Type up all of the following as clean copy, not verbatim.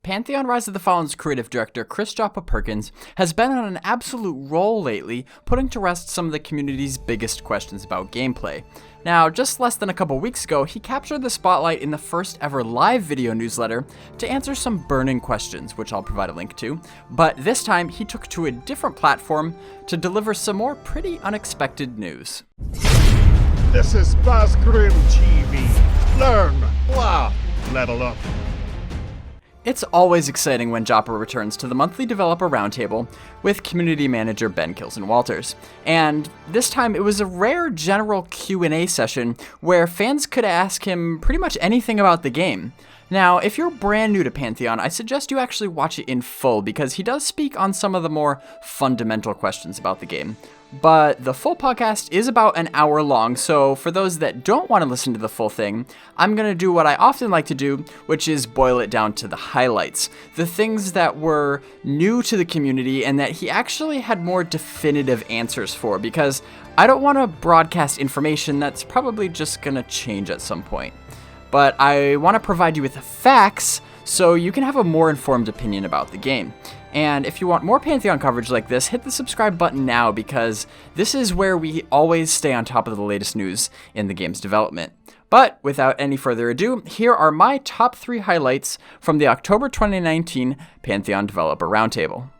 Pantheon Rise of the Fallen's creative director, Joppa Perkins, has been on an absolute roll lately, putting to rest some of the community's biggest questions about gameplay. Now, just less than a couple weeks ago, he captured the spotlight in the first ever live video newsletter to answer some burning questions, which I'll provide a link to, but this time he took to a different platform to deliver some more pretty unexpected news. This is BazgrimTV. Learn, laugh, level up. It's always exciting when Joppa returns to the monthly developer roundtable with community manager Ben Kilson-Walters. And this time it was a rare general Q&A session where fans could ask him pretty much anything about the game. Now, if you're brand new to Pantheon, I suggest you actually watch it in full because he does speak on some of the more fundamental questions about the game. But the full podcast is about an hour long, so for those that don't want to listen to the full thing, I'm going to do what I often like to do, which is boil it down to the highlights. The things that were new to the community and that he actually had more definitive answers for, because I don't want to broadcast information that's probably just going to change at some point. But I want to provide you with facts so you can have a more informed opinion about the game. And if you want more Pantheon coverage like this, hit the subscribe button now because this is where we always stay on top of the latest news in the game's development. But without any further ado, here are my top 3 highlights from the October 2019 Pantheon Developer Roundtable.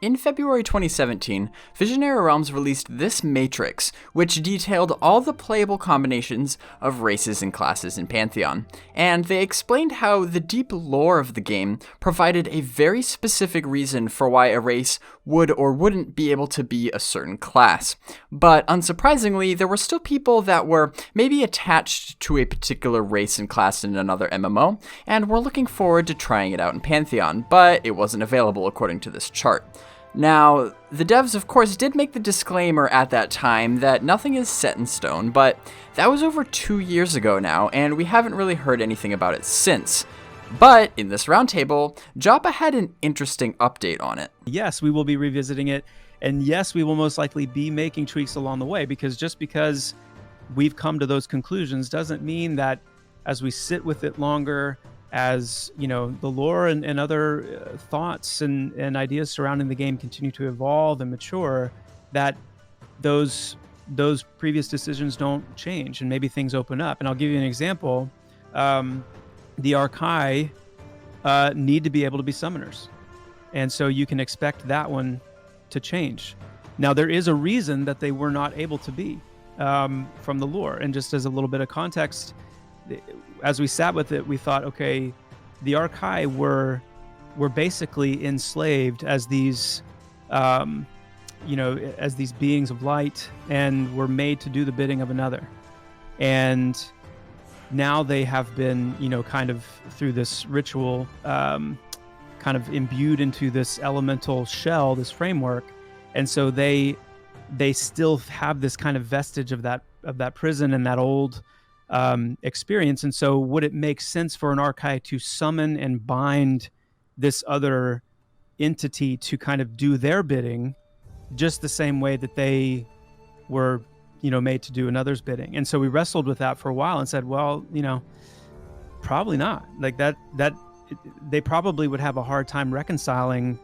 In February 2017, Visionary Realms released this matrix, which detailed all the playable combinations of races and classes in Pantheon, and they explained how the deep lore of the game provided a very specific reason for why a race would or wouldn't be able to be a certain class. But unsurprisingly, there were still people that were maybe attached to a particular race and class in another MMO, and were looking forward to trying it out in Pantheon, but it wasn't available according to this chart. Now, the devs of course did make the disclaimer at that time that nothing is set in stone, but that was over 2 years ago now, and we haven't really heard anything about it since. But in this roundtable, Joppa had an interesting update on it. Yes, we will be revisiting it, and yes, we will most likely be making tweaks along the way, because just because we've come to those conclusions doesn't mean that as we sit with it longer, as you know, the lore and other thoughts and ideas surrounding the game continue to evolve and mature, that those previous decisions don't change and maybe things open up. And I'll give you an example. The Archai need to be able to be summoners, and so you can expect that one to change. Now, there is a reason that they were not able to be from the lore, and just as a little bit of context, as we sat with it, we thought, okay, the Archai were basically enslaved as these, as these beings of light, and were made to do the bidding of another. And now they have been, kind of through this ritual, kind of imbued into this elemental shell, this framework, and so they still have this kind of vestige of that prison and that old experience. And so would it make sense for an Archai to summon and bind this other entity to kind of do their bidding just the same way that they were, made to do another's bidding? And so we wrestled with that for a while and said, well, probably not. Like that they probably would have a hard time reconciling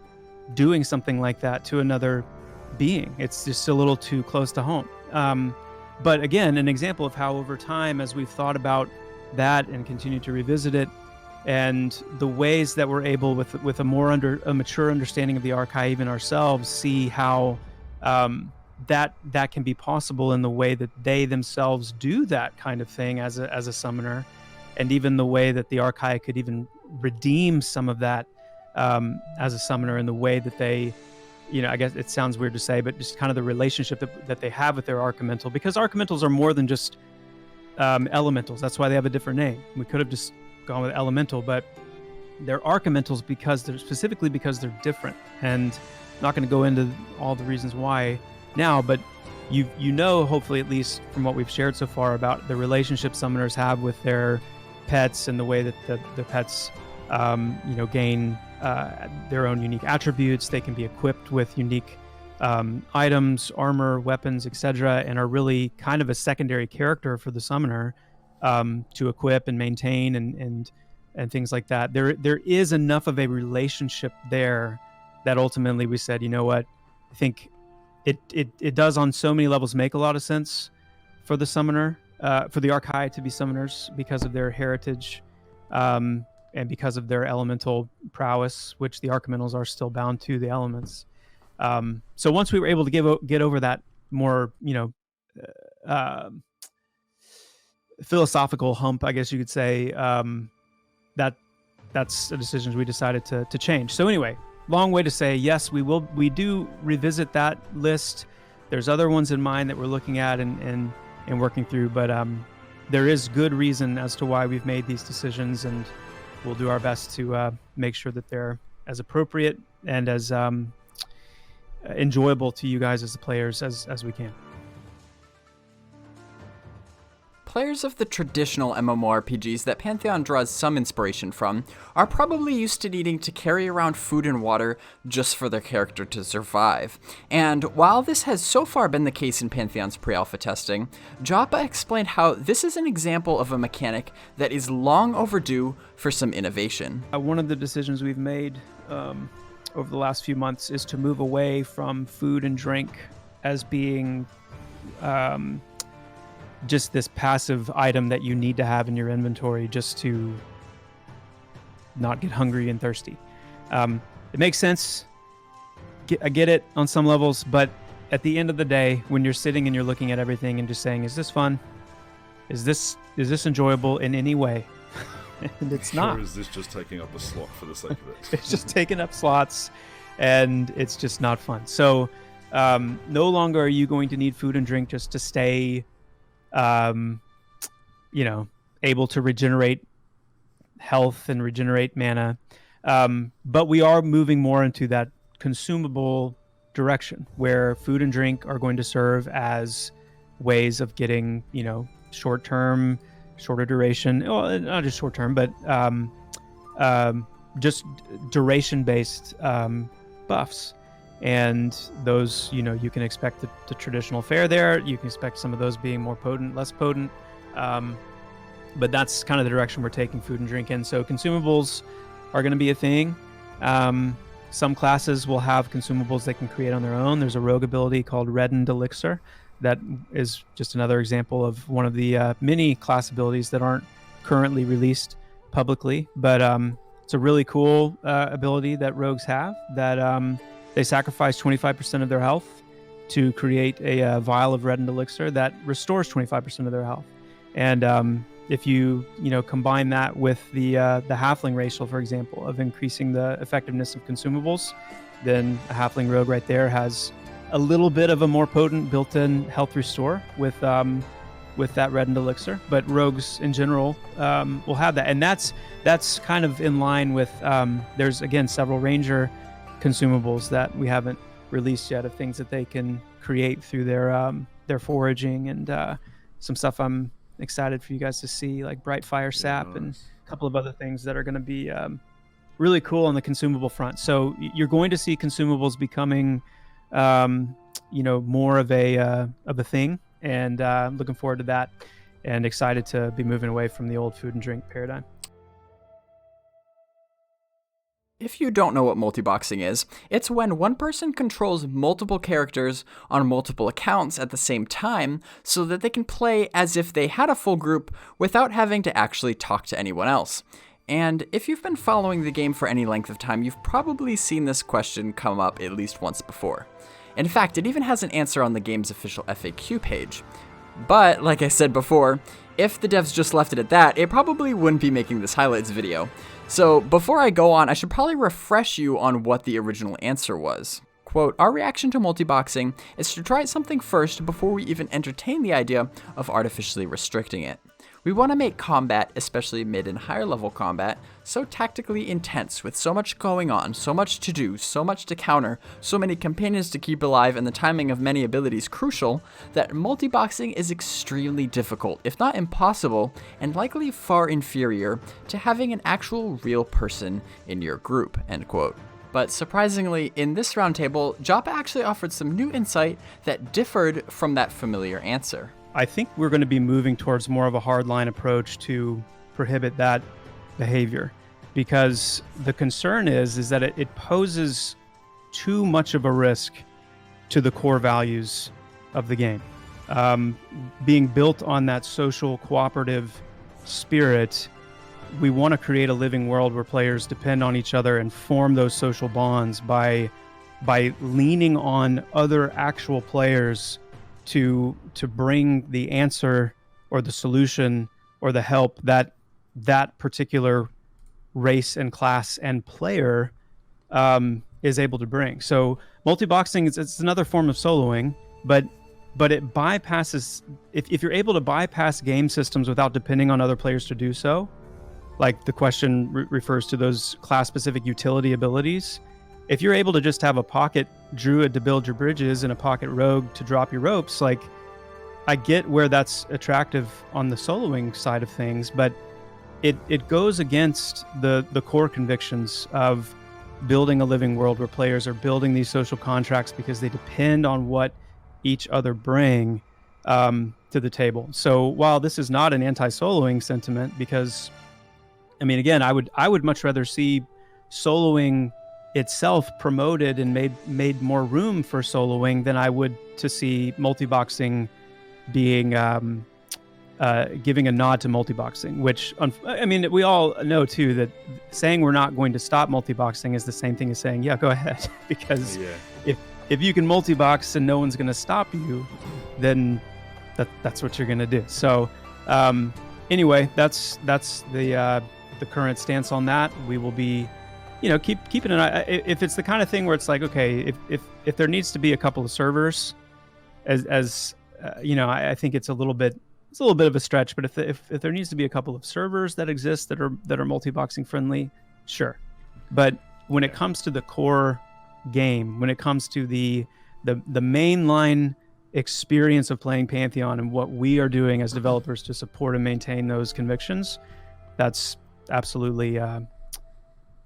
doing something like that to another being. It's just a little too close to home. But again, an example of how over time, as we've thought about that and continue to revisit it, and the ways that we're able, with a mature understanding of the Archai, even ourselves, see how that can be possible in the way that they themselves do that kind of thing as a summoner, and even the way that the Archai could even redeem some of that as a summoner in the way that they, I guess it sounds weird to say, but just kind of the relationship that they have with their Archimental, because Archimentals are more than just elementals. That's why they have a different name. We could have just gone with elemental, but they're Archimentals because they're different. And I'm not going to go into all the reasons why now, but you hopefully, at least from what we've shared so far, about the relationship summoners have with their pets and the way that the pets gain their own unique attributes. They can be equipped with unique items, armor, weapons, etc., and are really kind of a secondary character for the summoner. to equip and maintain and things like that. There is enough of a relationship there that ultimately we said, you know what, I think it does on so many levels make a lot of sense for the summoner, for the Archai to be summoners because of their heritage, and because of their elemental prowess, which the Archimentals are still bound to the elements. So once we were able to get over that more, philosophical hump, I guess you could say, that's a decision we decided to change. So anyway, long way to say, yes, we do revisit that list. There's other ones in mind that we're looking at and working through, but there is good reason as to why we've made these decisions, and we'll do our best to make sure that they're as appropriate and as enjoyable to you guys as the players as we can. Players of the traditional MMORPGs that Pantheon draws some inspiration from are probably used to needing to carry around food and water just for their character to survive. And while this has so far been the case in Pantheon's pre-alpha testing, Joppa explained how this is an example of a mechanic that is long overdue for some innovation. One of the decisions we've made over the last few months is to move away from food and drink as being just this passive item that you need to have in your inventory just to not get hungry and thirsty. It makes sense. I get it on some levels, but at the end of the day, when you're sitting and you're looking at everything and just saying, is this fun? Is this enjoyable in any way? And it's not. Or is this just taking up a slot for the sake of it? It's just taking up slots, and it's just not fun. So no longer are you going to need food and drink just to stay able to regenerate health and regenerate mana. But we are moving more into that consumable direction where food and drink are going to serve as ways of getting, short-term, shorter duration, well, not just short-term, but just duration-based buffs. And those, you can expect the traditional fare there. You can expect some of those being more potent, less potent. But that's kind of the direction we're taking food and drink in. So consumables are going to be a thing. Some classes will have consumables they can create on their own. There's a rogue ability called Reddened Elixir that is just another example of one of the many class abilities that aren't currently released publicly. But it's a really cool ability that rogues have that they sacrifice 25% of their health to create a vial of Reddened Elixir that restores 25% of their health. And if you combine that with the halfling racial, for example, of increasing the effectiveness of consumables, then a halfling rogue right there has a little bit of a more potent built-in health restore with that Reddened Elixir. But rogues in general will have that, and that's kind of in line with there's again several ranger consumables that we haven't released yet of things that they can create through their foraging and some stuff I'm excited for you guys to see, like Bright Fire Sap, nice. And a couple of other things that are going to be really cool on the consumable front. So you're going to see consumables becoming more of a thing, and I'm looking forward to that and excited to be moving away from the old food and drink paradigm. If you don't know what multiboxing is, it's when one person controls multiple characters on multiple accounts at the same time so that they can play as if they had a full group without having to actually talk to anyone else. And if you've been following the game for any length of time, you've probably seen this question come up at least once before. In fact, it even has an answer on the game's official FAQ page. But, like I said before, if the devs just left it at that, it probably wouldn't be making this highlights video. So before I go on, I should probably refresh you on what the original answer was. Quote, our reaction to multiboxing is to try something first before we even entertain the idea of artificially restricting it. We want to make combat, especially mid and higher level combat, so tactically intense with so much going on, so much to do, so much to counter, so many companions to keep alive, and the timing of many abilities crucial, that multiboxing is extremely difficult, if not impossible, and likely far inferior to having an actual real person in your group, end quote. But surprisingly, in this roundtable, Joppa actually offered some new insight that differed from that familiar answer. I think we're going to be moving towards more of a hardline approach to prohibit that behavior, because the concern is that it poses too much of a risk to the core values of the game. Being built on that social cooperative spirit, we want to create a living world where players depend on each other and form those social bonds by leaning on other actual players to bring the answer or the solution or the help that particular race and class and player is able to bring. So multiboxing it's another form of soloing, but it bypasses, if you're able to bypass game systems without depending on other players to do so, like the question refers to those class-specific utility abilities. If you're able to just have a pocket druid to build your bridges and a pocket rogue to drop your ropes, like, I get where that's attractive on the soloing side of things, but it goes against the core convictions of building a living world where players are building these social contracts because they depend on what each other bring to the table. So while this is not an anti-soloing sentiment, because, I mean, again, I would much rather see soloing itself promoted and made more room for soloing than I would to see multiboxing being giving a nod to multiboxing, which, I mean, we all know too that saying we're not going to stop multiboxing is the same thing as saying, yeah, go ahead, because if you can multibox and no one's going to stop you, then that's what you're going to do. So anyway, that's the current stance on that. We will be, keeping an eye. If it's the kind of thing where it's like, okay, if there needs to be a couple of servers, I think it's a little bit of a stretch. But if there needs to be a couple of servers that exist that are multiboxing friendly, sure. But when it comes to the core game, when it comes to the mainline experience of playing Pantheon and what we are doing as developers to support and maintain those convictions, that's absolutely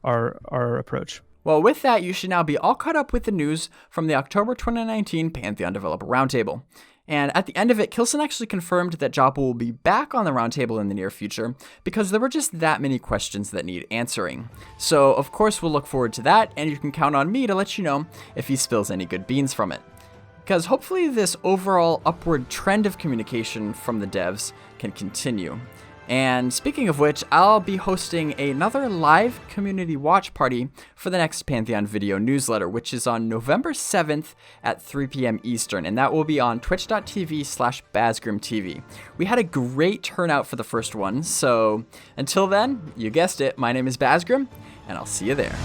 our approach. Well, with that, you should now be all caught up with the news from the October 2019 Pantheon Developer Roundtable. And at the end of it, Kilson actually confirmed that Joppa will be back on the roundtable in the near future because there were just that many questions that need answering. So, of course, we'll look forward to that, and you can count on me to let you know if he spills any good beans from it. Because hopefully this overall upward trend of communication from the devs can continue. And speaking of which, I'll be hosting another live community watch party for the next Pantheon video newsletter, which is on November 7th at 3 p.m. Eastern, and that will be on twitch.tv/BazgrimTV. We had a great turnout for the first one, so until then, you guessed it, my name is Bazgrim, and I'll see you there.